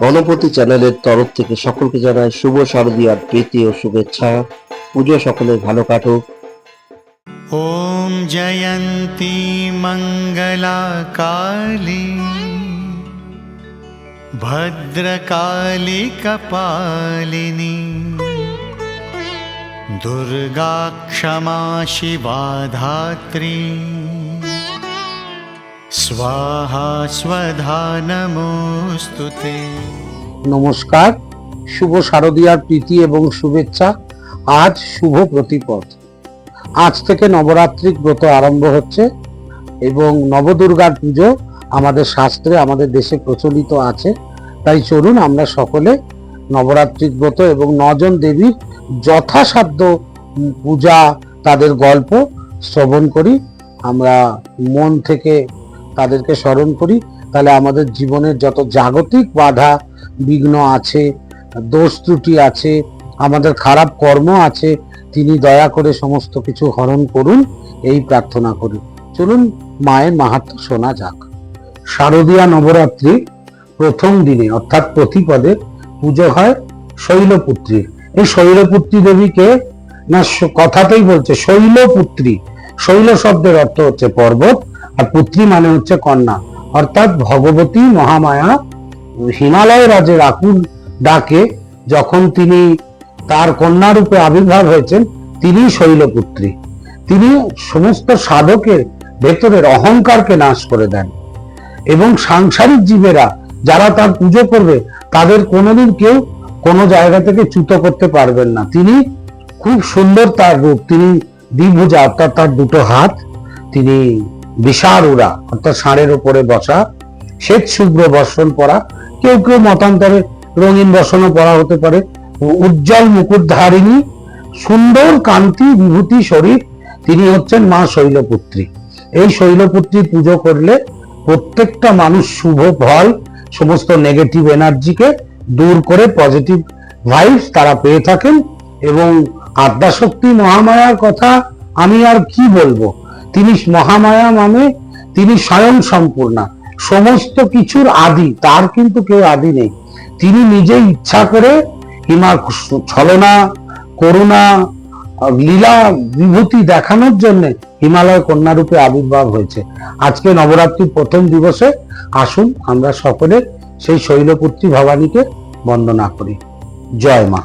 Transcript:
গণপতি চ্যানেলের তরফ থেকে সকলকে জানাই শুভ শারদীয়ার প্রীতি ও শুভেচ্ছা। পুজো সকলের ভালো কাটুক। ॐ जयन्ती मङ्गला काली भद्रकाली कपालिनी दुर्गा क्षमा शिवा धात्री स्वाहा स्वधा नमोस्तुते। নমস্কার, শুভ শারদীয়ার প্রীতি এবং শুভেচ্ছা। আজ শুভ প্রতিপদ। আজ থেকে নবরাত্রিক ব্রত আরম্ভ হচ্ছে এবং নবদুর্গার পুজো আমাদের শাস্ত্রে আমাদের দেশে প্রচলিত আছে। তাই চলুন আমরা সকলে নবরাত্রিক ব্রত এবং 9 জন দেবীর যথাসাধ্য পূজা, তাদের গল্প শ্রবণ করি। আমরা মন থেকে তাদেরকে স্মরণ করি, তাহলে আমাদের জীবনের যত জাগতিক বাধা বিঘ্ন আছে, দোষ ত্রুটি আছে, আমাদের খারাপ কর্ম আছে, তিনি দয়া করে সমস্ত কিছু হরণ করুন, এই প্রার্থনা করি। চলুন মায়ের মাহাত্ম্য শোনা যাক। শারদীয়া নবরাত্রি প্রথম দিনে অর্থাৎ প্রতিপদে পুজো হয় শৈলপুত্রী। এই শৈলপুত্রী দেবীকে না কথাতেই বলছে শৈলপুত্রী। শৈল শব্দের অর্থ হচ্ছে পর্বত, আর পুত্রী মানে হচ্ছে কন্যা, অর্থাৎ ভগবতী মহামায়া হিমালয় রাজের আকুল ডাকে যখন তিনি তার কন্যা রূপে আবির্ভাব হয়েছেন, তিনি শৈলপুত্রী। তিনি সমস্ত সাধকের ভেতরের অহংকারকে নাশ করে দেন এবং সাংসারিক জীবেরা যারা তার পুজো করবে তাদের কোনোদিন কেউ কোনো জায়গা থেকে চ্যুত করতে পারবেন না। তিনি খুব সুন্দর তার রূপ, তিনি দ্বিভুজা অর্থাৎ তার দুটো হাত, তিনি বিশারুরা অর্থাৎ ষাঁড়ের উপরে বসা, শ্বেত শুভ্র বস্ত্র পরা, কেউ কেউ মতান্তরে রঙিন বসনও পরা হতে পারে, উজ্জ্বল মুকুটধারিণী, সুন্দর কান্তি বিভূতি শরীর, তিনি হচ্ছেন মা শৈলপুত্রী। এই শৈলপুত্রী পুজো করলে প্রত্যেকটা মানুষ শুভ ফল, সমস্ত নেগেটিভ এনার্জিকে দূর করে পজিটিভ ভাইবস তারা পেয়ে থাকেন। এবং আদ্যাশক্তি মহামায়ার কথা আমি আর কি বলবো, তিনি মহামায়া মানে তিনি স্বয়ং সম্পূর্ণা, সমস্ত কিছুর আদি, তার কিন্তু কেউ আদি নেই। তিনি নিজে ইচ্ছা করে ছলনা, করুণা, লীলা বিভূতি দেখানোর জন্য হিমালয় কন্যা রূপে আবির্ভাব হয়েছে। আজকে নবরাত্রির প্রথম দিবসে আসুন আমরা সকলে সেই শৈলপুত্রী ভবানীকে বন্দনা করি। জয় মা।